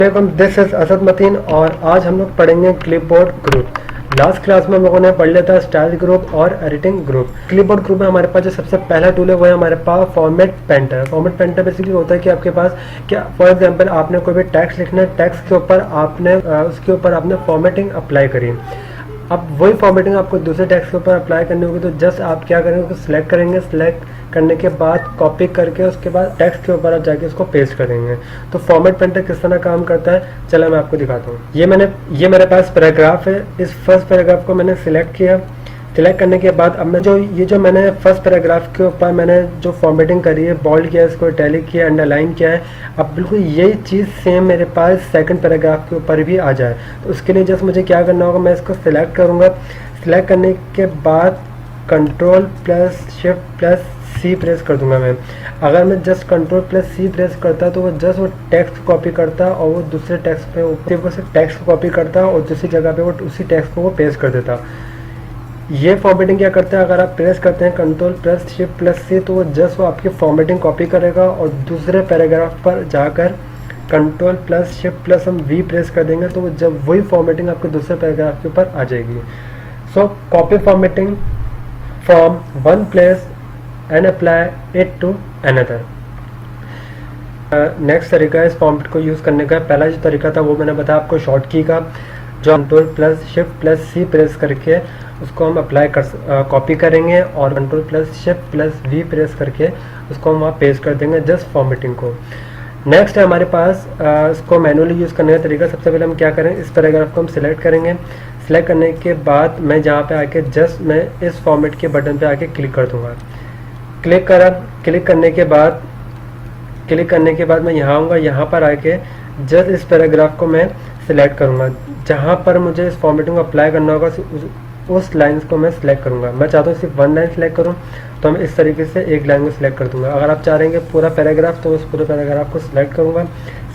This is Asad Mateen और आज हम लोग पढ़ेंगे क्लिपबोर्ड ग्रुप। लास्ट क्लास में हम लोगों ने पढ़ लिया था स्टाइल ग्रुप और एडिटिंग ग्रुप। क्लिपबोर्ड ग्रुप में हमारे पास जो सबसे पहला टूल है वो है हमारे पास format painter. Format painter basically होता है कि आपके पास क्या फॉर एग्जांपल आपने कोई भी टेक्स्ट लिखना है, टेक्स्ट के ऊपर आपने उसके ऊपर आपने फॉर्मेटिंग अप्लाई करी। अब वही फॉर्मेटिंग आपको दूसरे टेक्स्ट के ऊपर अप्लाई करनी होगी, तो जस्ट आप क्या करेंगे, उसको सिलेक्ट करेंगे। सिलेक्ट करने के बाद कॉपी करके उसके बाद टेक्स्ट के ऊपर आप जाके उसको पेस्ट करेंगे। तो फॉर्मेट पेंटर किस तरह काम करता है चलो मैं आपको दिखाता हूँ। ये मेरे पास पैराग्राफ है। इस फर्स्ट पैराग्राफ को मैंने सिलेक्ट किया। सिलेक्ट करने के बाद अब मैं जो मैंने फर्स्ट पैराग्राफ के ऊपर मैंने जो फॉर्मेटिंग करी है, बोल्ड किया, इसको इटैलिक किया, अंडरलाइन किया है, अब बिल्कुल यही चीज़ सेम मेरे पास सेकंड पैराग्राफ के ऊपर भी आ जाए। तो उसके लिए जस्ट मुझे क्या करना होगा, मैं इसको सिलेक्ट करूँगा। सिलेक्ट करने के बाद control plus shift plus C press कर दूंगा मैं। अगर मैं just control plus C press करता तो वो जस्ट वो टेक्स्ट कॉपी करता और वो दूसरे टेक्स्ट पे ऊपर से टेक्स्ट कॉपी करता और दूसरी जगह पे वो उसी टेक्स्ट को वो पेस्ट कर देता। ये फॉर्मेटिंग क्या करता है, अगर आप प्रेस करते हैं कंट्रोल प्लस शिफ्ट प्लस सी तो वो जस्ट वो आपकी फॉर्मेटिंग कॉपी करेगा और दूसरे पैराग्राफ पर जाकर कंट्रोल प्लस शिफ्ट प्लस हम वी प्रेस कर देंगे तो वो जब वही फॉर्मेटिंग आपके दूसरे पैराग्राफ के ऊपर आ जाएगी। So copy formatting from one place and apply it to another. Next तरीका इस फॉर्मेट को यूज़ करने का। पहला जो तरीका था वो मैंने बताया आपको शॉर्ट की का, जो control plus shift plus C press करके उसको हम अप्लाई कर कॉपी करेंगे और control plus shift plus V press करके उसको हम वहाँ पेस्ट कर देंगे जस्ट फॉर्मेटिंग को। नेक्स्ट है हमारे पास इसको मैनुअली यूज़ करने का तरीका। सबसे पहले हम क्या करें, इस पैराग्राफ को हम सिलेक्ट करेंगे। सिलेक्ट करने के बाद मैं जहाँ पे आके जस्ट मैं इस फॉर्मेट के बटन पे आके क्लिक कर दूँगा। क्लिक करने के बाद मैं यहाँ आऊँगा। यहाँ पर आके जस्ट इस पैराग्राफ को मैं सिलेक्ट करूँगा। जहाँ पर मुझे इस फॉर्मेटिंग को अप्लाई करना होगा उस लाइन्स को मैं सिलेक्ट करूँगा। मैं चाहता हूँ सिर्फ वन लाइन सिलेक्ट करूँ तो मैं इस तरीके से एक लाइन को सिलेक्ट कर दूँगा। अगर आप चाह रहे हैं पूरा पैराग्राफ तो उस पूरे पैराग्राफ को सिलेक्ट करूँगा।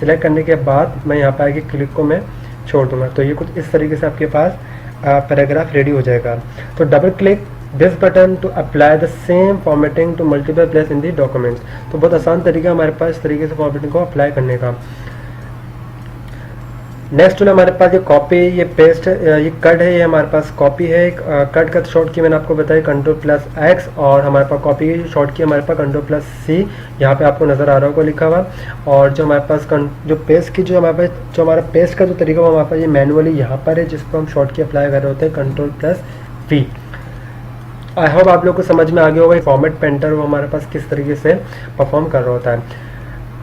सिलेक्ट करने के बाद मैं यहाँ पर आके क्लिक को मैं छोड़ दूँगा। तो ये कुछ इस तरीके से आपके पास पैराग्राफ रेडी हो जाएगा। तो double click this button to apply the same formatting to multiple place in the documents. तो बहुत आसान तरीका हमारे पास इस तरीके से फॉर्मेटिंग को अप्लाई करने का। नेक्स्ट टूल हमारे पास ये कॉपी, ये पेस्ट, ये कट है, ये हमारे पास कॉपी है। कट का शॉर्ट की मैंने आपको बताया कंट्रोल प्लस एक्स और हमारे पास कॉपी की शॉर्ट की हमारे पास कंट्रोल प्लस सी। यहाँ पे आपको नज़र आ रहा होगा लिखा हुआ। और जो हमारे पास जो पेस्ट की जो हमारा पेस्ट का जो तरीका वो हमारे पास ये मैनुअली यहाँ पर है, जिसको हम शॉर्ट की अप्लाई कर रहे होते हैं control plus V. I hope आप लोग को समझ में आ गया होगा फॉर्मेट पेंटर वो हमारे पास किस तरीके से परफॉर्म कर रहा होता है।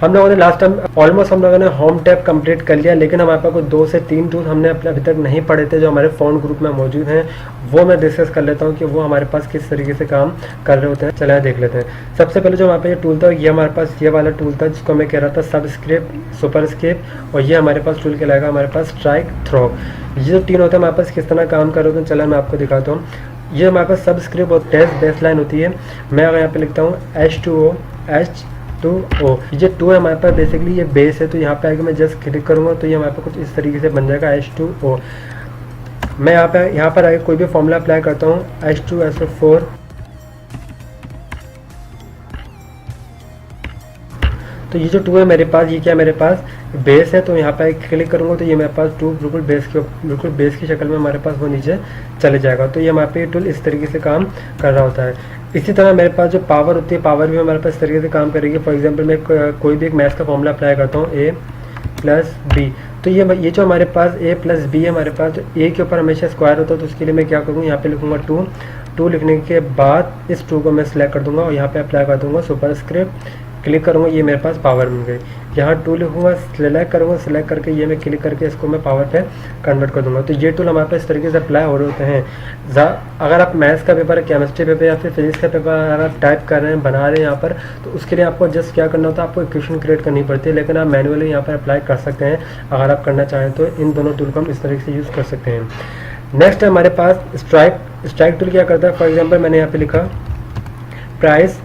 हम लोगों ने लास्ट टाइम ऑलमोस्ट हम लोगों ने होम टैब कंप्लीट कर लिया, लेकिन हमारे पास कोई 2 से 3 टूल हमने अभी तक नहीं पढ़े थे जो हमारे फ़ोन ग्रुप में मौजूद हैं। वो मैं डिस्कस कर लेता हूँ कि वो हमारे पास किस तरीके से काम कर रहे होते हैं। चलिए देख लेते हैं। सबसे पहले जो हमारे पास ये टूल था ये हमारे पास ये वाला टूल था जिसको मैं कह रहा था सबस्क्रिप्ट, सुपरस्क्रिप्ट, और ये हमारे पास टूल कहलाएगा हमारे पास स्ट्राइक थ्रो। ये जो 3 होते हैं हमारे पास किस तरह काम कर रहे होते हैं चलो मैं आपको दिखाता हूँ। ये हमारे पास सबस्क्रिप्ट और टेस्ट बेसलाइन होती है। मैं अगर यहाँ पे लिखता हूँ H2O H2O, ये 2 है हमारे पास, बेसिकली ये बेस है। तो यहाँ पे आके मैं जस्ट क्लिक करूँगा तो ये हमारे पास कुछ इस तरीके से बन जाएगा H2O। मैं यहाँ पर आके कोई भी फॉर्मूला अप्लाई करता हूँ H2SO4। तो ये जो 2 है मेरे पास, ये क्या मेरे पास बेस है। तो यहाँ पे क्लिक करूँगा तो ये मेरे पास 2 बिल्कुल बेस की शक्ल में हमारे पास वो नीचे चले जाएगा। तो ये हमारे पे टूल इस तरीके से काम कर रहा होता है। इसी तरह मेरे पास जो पावर होती है, पावर भी हमारे पास इस तरीके से काम करेगी। फॉर एग्जांपल मैं कोई भी एक मैथ्स का फॉर्मूला अप्लाई करता हूँ A प्लस बी, तो ये जो हमारे पास A प्लस बी है हमारे पास, तो A के ऊपर हमेशा स्क्वायर होता है। तो उसके लिए मैं क्या करूँगा, यहाँ पे लिखूँगा 2 लिखने के बाद इस 2 को मैं सिलेक्ट कर दूँगा और यहाँ पे अप्लाई कर दूँगा सुपरस्क्रिप्ट। क्लिक करूँगा, ये मेरे पास पावर बन गई। यहाँ 2 लिखूँगा, सिलेक्ट करूँगा, सिलेक्ट करके ये मैं क्लिक करके इसको मैं पावर पे कन्वर्ट कर दूँगा। तो ये टूल हमारे पास इस तरीके से अप्लाई हो रहे होते हैं। अगर आप मैथ्स का पेपर, केमिस्ट्री पेपर या फिर फिजिक्स का पेपर अगर आप टाइप कर रहे हैं, बना रहे हैं यहाँ पर, तो उसके लिए आपको जस्ट क्या करना होता है, आपको इक्वेशन क्रिएट करनी पड़ती है, लेकिन आप मैनुअली यहाँ पर अप्लाई कर सकते हैं। अगर आप करना चाहें तो इन दोनों टूल को हम इस तरीके से यूज़ कर सकते हैं। नेक्स्ट है हमारे पास स्ट्राइक टूल। क्या करता है, फॉर एग्जाम्पल मैंने यहाँ पर लिखा प्राइस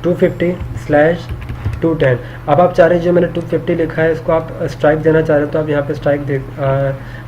250/210। अब आप चाह रहे हैं जो मैंने 250 लिखा है इसको आप स्ट्राइक देना चाह रहे हो तो आप यहाँ पे स्ट्राइक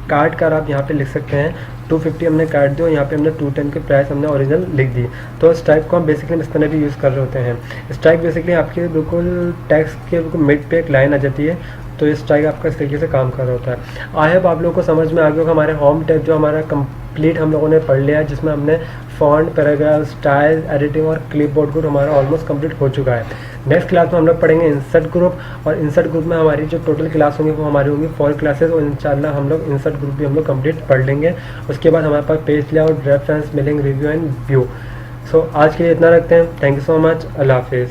काट कर आप यहाँ पे लिख सकते हैं 250 हमने काट दिया, यहाँ पे हमने 210 की प्राइस हमने ओरिजिनल लिख दी। तो स्ट्राइक को हम बेसिकली इस तरह भी यूज़ कर रहे होते हैं। स्ट्राइक बेसिकली आपके बिल्कुल टेक्स्ट के बिल्कुल मिड पे एक लाइन आ जाती है, तो ये स्ट्राइक आपका इस तरीके से काम कर रहा होता है। आई होप आप लोगों को समझ में आ गया होगा। हमारे होम टैब जो हमारा कंप्लीट हम लोगों ने पढ़ लिया है, जिसमें हमने फॉन्ट, पैराग्राफ, स्टाइल, एडिटिंग और क्लिपबोर्ड ग्रुप हमारा ऑलमोस्ट कंप्लीट हो चुका है। नेक्स्ट क्लास में हम लोग पढ़ेंगे इंसर्ट ग्रुप, और इंसर्ट ग्रुप में हमारी जो टोटल क्लास होंगी वो हमारी होंगी 4 क्लासेस, और इंशाल्लाह हम लोग इंसर्ट ग्रुप भी हम लोग कंप्लीट पढ़ लेंगे। उसके बाद हमारे पास page layout, reference, mailing, review and view. So आज के लिए इतना रखते हैं। Thank you so much. अल्लाह हाफिज़।